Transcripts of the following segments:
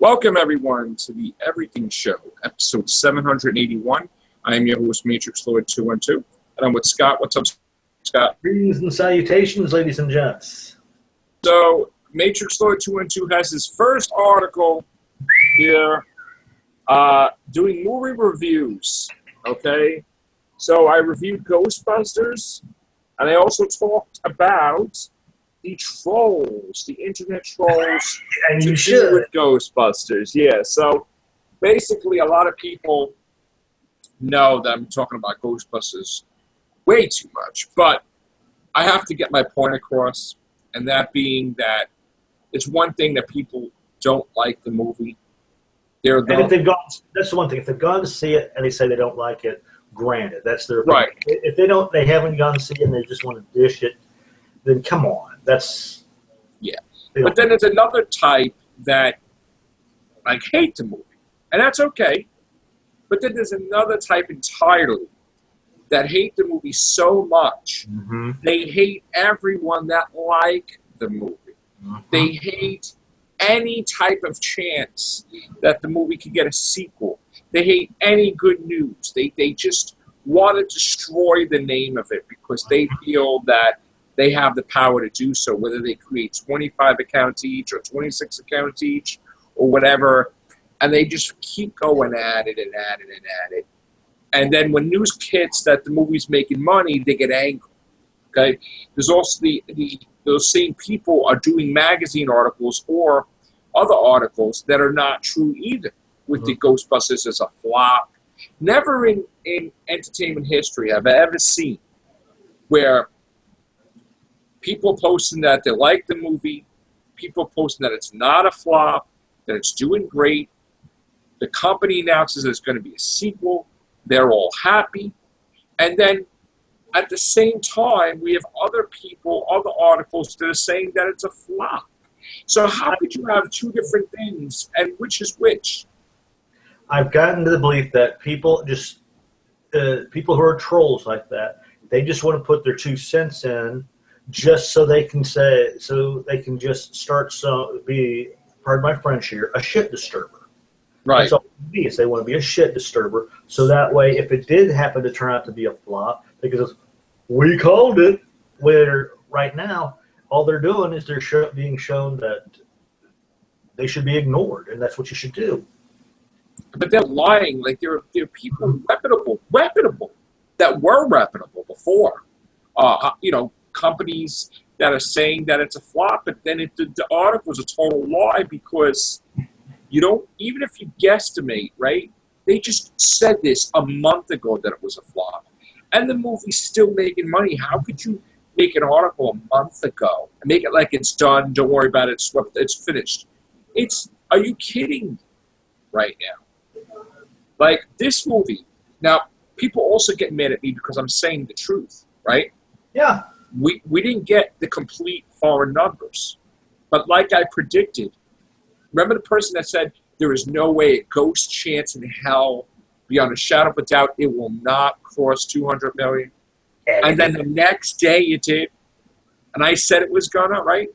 Welcome, everyone, to the Everything Show, episode 781. I am your host, Matrixlord212, and I'm with Scott. What's up, Scott? Greetings and salutations, ladies and gents. So, Matrixlord212 has his first article here doing movie reviews, okay? So, I reviewed Ghostbusters, and I also talked about the trolls, the internet trolls, and to you do should. with Ghostbusters. Yeah, so basically a lot of people know that I'm talking about Ghostbusters way too much, but I have to get my point across, and that being that it's one thing that people don't like the movie. And if they've gone, that's the one thing. If they've gone to see it and they say they don't like it, granted, that's their opinion. Right. If they haven't gone to see it and they just want to dish it, then come on. That's yeah. But then there's another type that like hate the movie, and that's okay. But then there's another type entirely that hate the movie so much they hate everyone that like the movie. They hate any type of chance that the movie could get a sequel. They hate any good news. They just want to destroy the name of it because they feel that they have the power to do so, whether they create 25 accounts each or 26 accounts each or whatever, and they just keep going at it and at it and at it. And then when news hits that the movie's making money, they get angry. Okay? There's also those same people are doing magazine articles or other articles that are not true either, with the Ghostbusters as a flop. Never in entertainment history have I ever seen where people posting that they like the movie, people posting that it's not a flop, that it's doing great. The company announces there's going to be a sequel. They're all happy. And then at the same time, we have other people, other articles that are saying that it's a flop. So how could you have two different things, and which is which? I've gotten to the belief that people who are trolls like that, they just want to put their 2 cents in just so they can just start be, pardon my French here, a shit disturber. Right. That's all it is. They want to be a shit disturber. So that way, if it did happen to turn out to be a flop, because we called it, where right now, all they're doing is they're being shown that they should be ignored, and that's what you should do. But they're lying. Like, there are people reputable, that were reputable before. Companies that are saying that it's a flop, but then the article's a total lie because you don't, even if you guesstimate, right? They just said this a month ago that it was a flop, and the movie's still making money. How could you make an article a month ago and make it like it's done? Don't worry about it. It's finished. Are you kidding right now? Like this movie. Now, people also get mad at me because I'm saying the truth, right? Yeah. We didn't get the complete foreign numbers. But like I predicted, remember the person that said there is no way, a ghost chance in hell, beyond a shadow of a doubt, it will not cross 200 million? And then the next day it did. And I said it was gonna, right?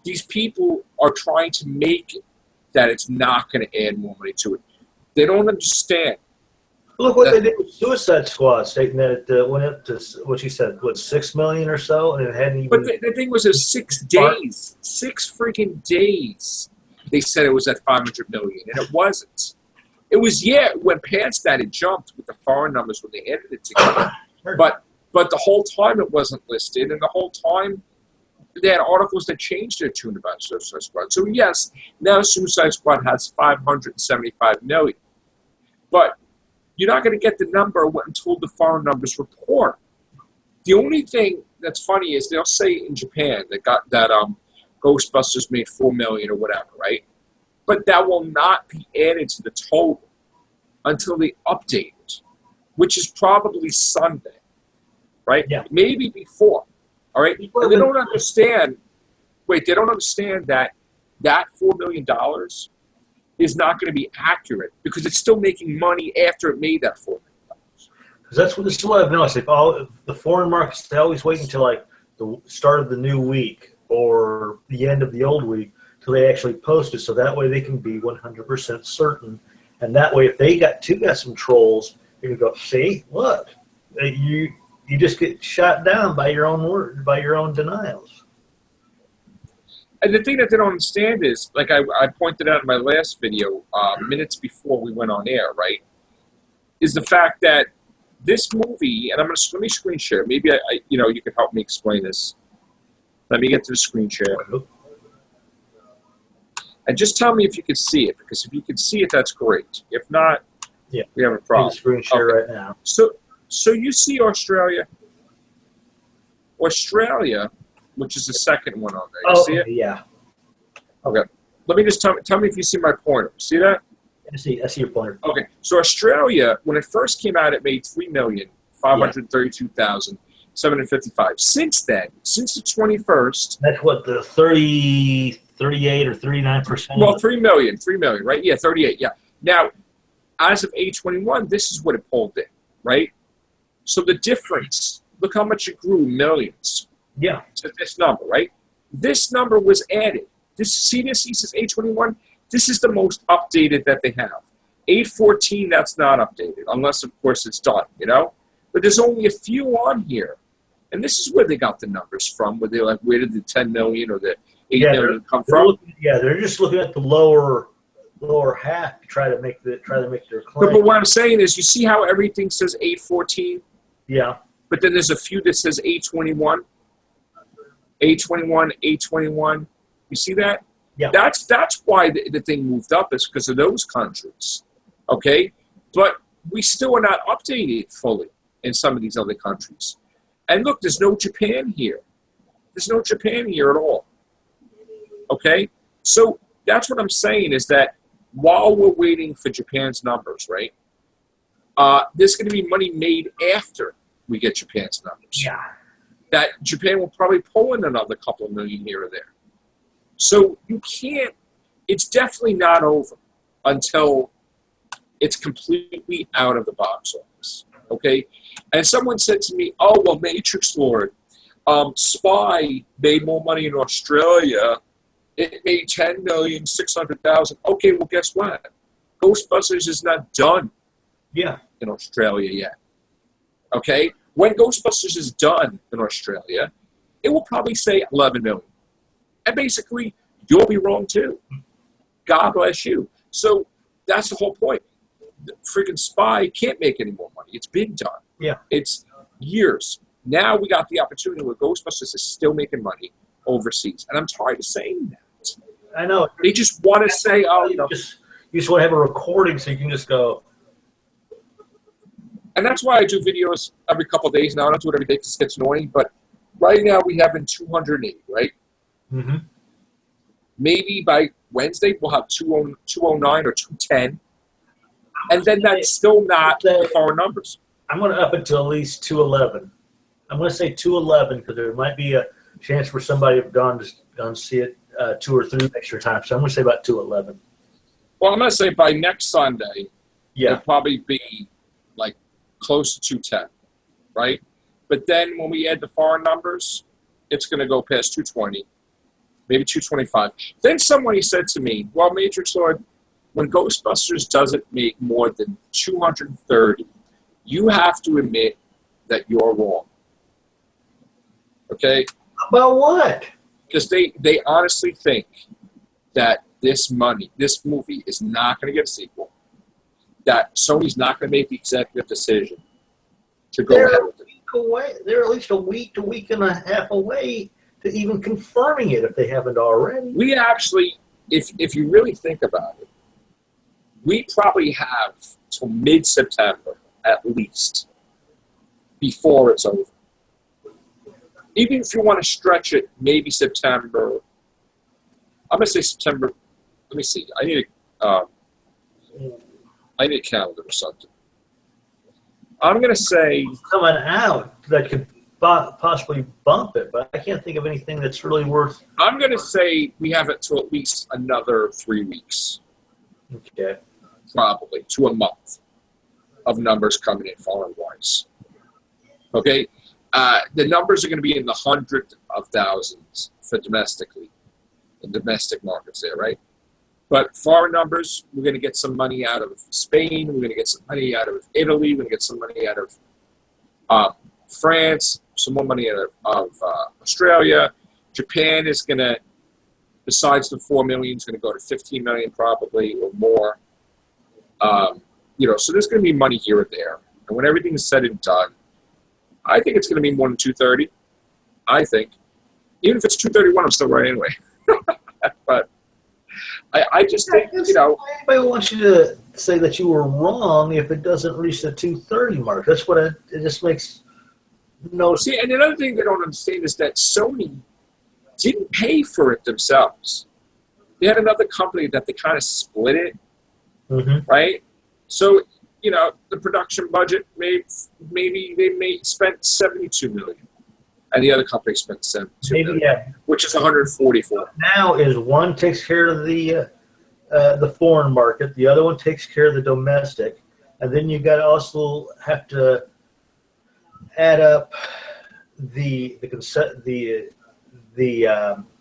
These people are trying to make it that it's not going to add more money to it. They don't understand. Look what they did with Suicide Squad, stating that it went up to, what she said, what, 6 million or so, and it hadn't even. But the thing was, 6 days, 6 freaking days. They said it was at 500 million, and it wasn't. It was, it went past that. It jumped with the foreign numbers when they edited it together. But the whole time it wasn't listed, and the whole time they had articles that changed their tune about Suicide Squad. So yes, now Suicide Squad has 575 million, but you're not going to get the number until the foreign numbers report. The only thing that's funny is they'll say in Japan that Ghostbusters made 4 million or whatever, right? But that will not be added to the total until they update it, which is probably Sunday, right? Yeah. Maybe before, all right? And they don't understand. Wait, they don't understand that $4 million is not going to be accurate because it's still making money after it made that $4 million. Because this is what I've noticed. If the foreign markets, they always wait until like the start of the new week or the end of the old week till they actually post it, so that way they can be 100% certain. And that way, if they got some trolls, you can go, see, look, you just get shot down by your own word, by your own denials. And the thing that they don't understand is, like I pointed out in my last video, minutes before we went on air, right, is the fact that this movie, and let me screen share. Maybe you can help me explain this. Let me get to the screen share. And just tell me if you can see it, because if you can see it, that's great. If not, yeah, we have a problem. Screen share right now. So you see Australia, which is the second one on there. You see it? Yeah. Okay. Let me just tell me if you see my pointer. See that? I see your pointer. Okay. So Australia, when it first came out, it made 3,532,755. Since then, since the 21st, that's what, the 38 or 39%. Well, 3 million, right? Yeah, 38. Yeah. Now, as of 8/21, this is what it pulled in, right? So the difference, look how much it grew, millions. Yeah. To this number, right? This number was added. This says 8/21. This is the most updated that they have. 8/14, that's not updated, unless of course it's done, But there's only a few on here, and this is where they got the numbers from. Where they're like, where did the 10 million or the 8 million come from? They're just looking at the lower half to try to make their claim. But what I'm saying is, you see how everything says 8/14? Yeah. But then there's a few that says 8/21. 8/21, 8/21. You see that? Yeah. That's why the thing moved up, is because of those countries. Okay? But we still are not updated fully in some of these other countries. And look, there's no Japan here. There's no Japan here at all. Okay? So that's what I'm saying, is that while we're waiting for Japan's numbers, right, there's going to be money made after we get Japan's numbers. Yeah. That Japan will probably pull in another couple of million here or there. So you can't, it's definitely not over until it's completely out of the box office. Okay? And someone said to me, oh, well, Matrixlord, Spy made more money in Australia. It made 10,600,000. Okay, well, guess what? Ghostbusters is not done in Australia yet. Okay? When Ghostbusters is done in Australia, it will probably say 11 million. And basically, you'll be wrong too. God bless you. So that's the whole point. The freaking Spy can't make any more money. It's been done. Yeah. It's years. Now we got the opportunity where Ghostbusters is still making money overseas. And I'm tired of saying that. I know. They just want to say, oh, you just want to have a recording so you can just go. And that's why I do videos every couple of days now. I don't do it every day because it gets annoying. But right now we have in 208, right? Mm-hmm. Maybe by Wednesday we'll have 209 or 210. And then that's still not the foreign numbers. I'm going to up it to at least 211. I'm going to say 211 because there might be a chance for somebody to have gone to see it 2 or 3 extra times. So I'm going to say about 211. Well, I'm going to say by next Sunday, yeah, it'll probably be like close to 210, right? But then when we add the foreign numbers, it's going to go past 220, maybe 225. Then somebody said to me, well, Matrixlord, when Ghostbusters doesn't make more than 230, you have to admit that you're wrong. Okay? About what? Because they honestly think that this movie is not going to get a sequel. That Sony's not going to make the executive decision to go ahead with it. They're at least a week and a half away to even confirming it if they haven't already. We actually, if you really think about it, we probably have till mid-September at least before it's over. Even if you want to stretch it, maybe September. I'm going to say September. Let me see. I need a calendar or something. I'm going to say coming out that could possibly bump it, but I can't think of anything that's really worth. I'm going to say we have it to at least another 3 weeks. Okay. Probably to a month of numbers coming in foreign-wise. Okay? The numbers are going to be in the hundreds of thousands for domestically. the domestic markets there, right? But foreign numbers, we're going to get some money out of Spain. We're going to get some money out of Italy. We're going to get some money out of France, some more money out of Australia. Japan is going to, besides the 4 million, is going to go to 15 million probably or more. So there's going to be money here and there. And when everything is said and done, I think it's going to be more than 230. I think. Even if it's 231, I'm still right anyway. But I just think, Anybody wants you to say that you were wrong if it doesn't reach the 230 mark. That's what it just makes no sense. See, and another thing they don't understand is that Sony didn't pay for it themselves. They had another company that they kind of split it, right? So, the production budget, maybe they spent $72 million. And the other company spent $72 million, which is $144. Now is one takes care of the foreign market, the other one takes care of the domestic, and then you got to also have to add up the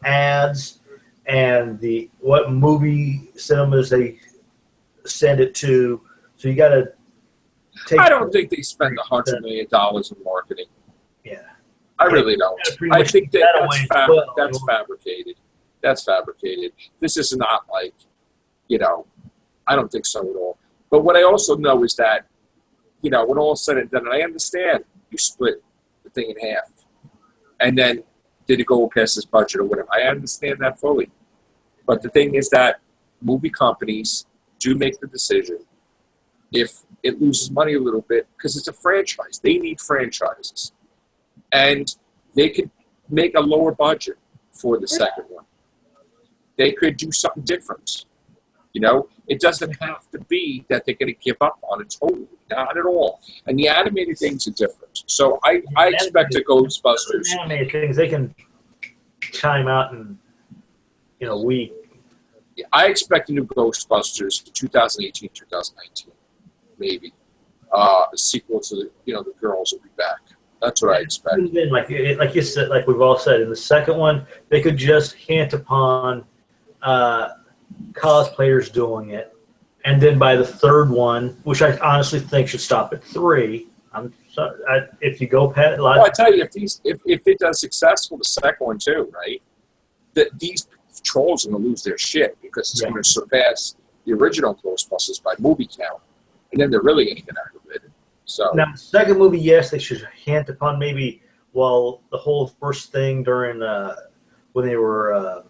ads and what movie cinemas they send it to. So you got to take. I don't think they spend $100 million in marketing. Yeah. I really don't. I think that's fabricated. That's fabricated. This is not like, I don't think so at all. But what I also know is that, when all is said and done, and I understand you split the thing in half, and then did it go past this budget or whatever. I understand that fully. But the thing is that movie companies do make the decision if it loses money a little bit, because it's a franchise. They need franchises. And they could make a lower budget for the second one. They could do something different. It doesn't have to be that they're going to give up on it totally. Not at all. And the animated things are different. So I expect the Ghostbusters. Animated things, they can chime out in a week. I expect a new Ghostbusters 2018, 2019, maybe. A sequel to the girls will be back. That's what I expect. Like you said, like we've all said, in the second one, they could just hint upon cosplayers doing it, and then by the third one, which I honestly think should stop at 3. If you go past, I tell you, if it does successful, the second one too, right? These trolls are going to lose their shit because it's going to surpass the original Ghostbusters by movie count, and then they're really going to get aggravated. So now, the second movie, yes, they should hint upon maybe, the whole first thing during when they were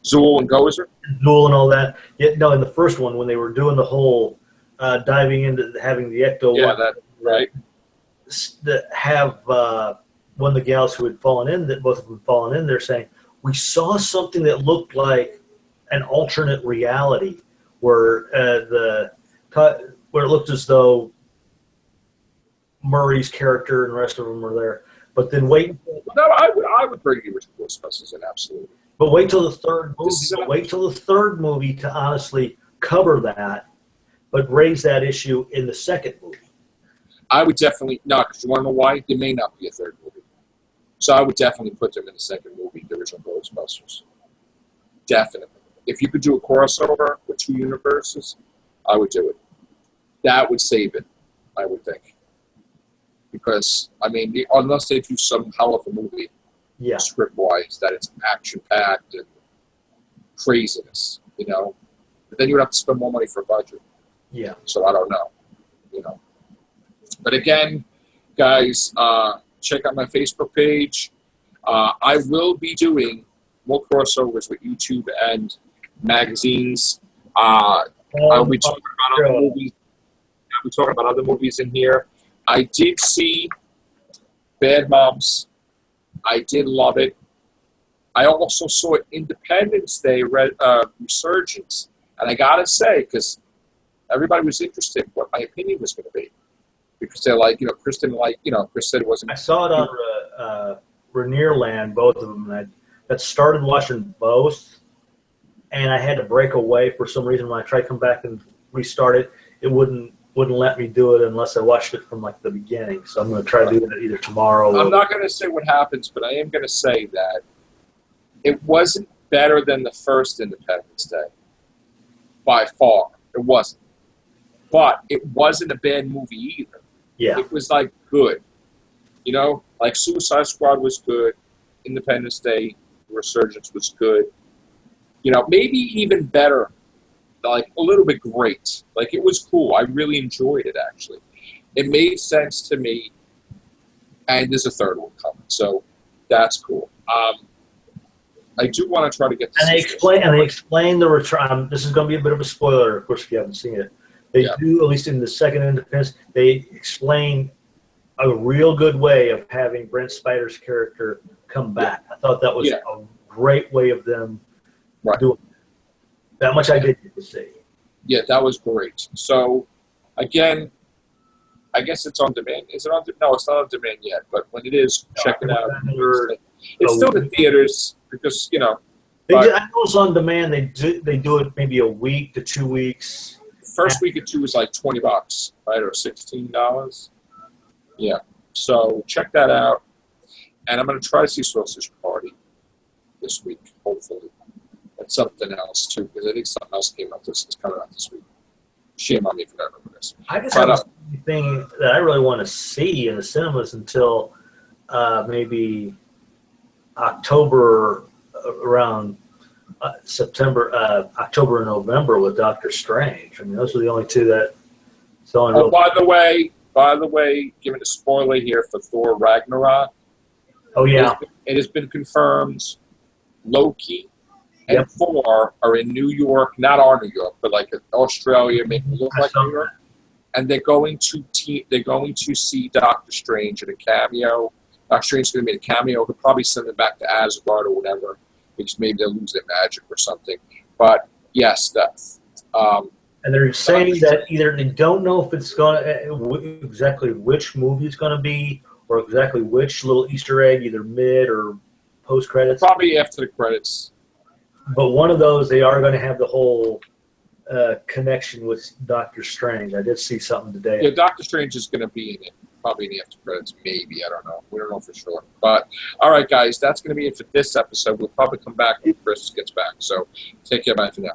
Zool and Gozer? Zool and all that. Yeah, no, in the first one, when they were doing the whole diving into having the ecto. Yeah, that right. Have one of the gals who had fallen in, that both of them fallen in there, saying, we saw something that looked like an alternate reality where where it looked as though Murray's character and the rest of them were there. But then wait. No, I would bring the original Ghostbusters in, absolutely. But wait till the third movie. Wait till the third movie to honestly cover that, but raise that issue in the second movie. I would definitely not, because you want to know why? There may not be a third movie. So I would definitely put them in the second movie, the original Ghostbusters. Definitely. If you could do a crossover with 2 universes, I would do it. That would save it, I would think. Because, unless they do some hell of a movie, script-wise, that it's action-packed and craziness, But then you would have to spend more money for a budget. Yeah. So I don't know, But again, guys, check out my Facebook page. I will be doing more crossovers with YouTube and magazines. I'll be talking about other movies. I'll be talking about other movies in here. I did see Bad Moms. I did love it. I also saw Independence Day Resurgence. And I got to say, because everybody was interested in what my opinion was going to be. Because they're like, Chris didn't like, Chris said it wasn't. I saw it on Rainier Land, both of them. And I started watching both, and I had to break away for some reason. When I tried to come back and restart it, it wouldn't let me do it unless I watched it from the beginning. So I'm going to try to do that either tomorrow. I'm not going to say what happens, but I am going to say that it wasn't better than the first Independence Day. By far. It wasn't. But it wasn't a bad movie either. Yeah. It was, like, good. You know? Like, Suicide Squad was good. Independence Day Resurgence was good. You know, maybe even better. Like, a little bit great. Like, it was cool. I really enjoyed it, actually. It made sense to me. And there's a third one coming. So, that's cool. I do want to try to get this. And they explain the return. This is going to be a bit of a spoiler, of course, if you haven't seen it. They do, at least in the second Independence, they explain a real good way of having Brent Spiner's character come back. I thought that was a great way of them doing it. That much I did get to see. Yeah, that was great. So, again, I guess it's on demand. Is it on demand? No, it's not on demand yet. But when it is, check it out. It's still in theaters because, you know. I know it's on demand. They do it maybe a week to 2 weeks. First week or two is like $20, right, or $16. Yeah. So check that out. And I'm going to try to see Sausage Party this week, hopefully. And something else, too, because I think something else came out is coming out this week. Shame on me for not remembering this. I just haven't seen anything that I really want to see in the cinemas until maybe October, around October and November with Doctor Strange. I mean, those are the only two that. By the way, giving a spoiler here for Thor Ragnarok. Oh yeah, it has been confirmed. Loki and Thor are in New York, not our New York, but like Australia, making it look like New York. And they're going to see Doctor Strange in a cameo. Doctor Strange is going to be in a cameo. He'll probably send them back to Asgard or whatever, because maybe they'll lose their magic or something. But yes, that's. And they're saying that either they don't know if it's going to exactly which movie it's going to be, or exactly which little Easter egg, either mid or post credits. Probably after the credits. But one of those, they are going to have the whole connection with Doctor Strange. I did see something today. Yeah, Doctor Strange is going to be in it. Probably in the after credits, maybe. I don't know. We don't know for sure. But, all right, guys, that's going to be it for this episode. We'll probably come back when Chris gets back. So, take care. Bye for now.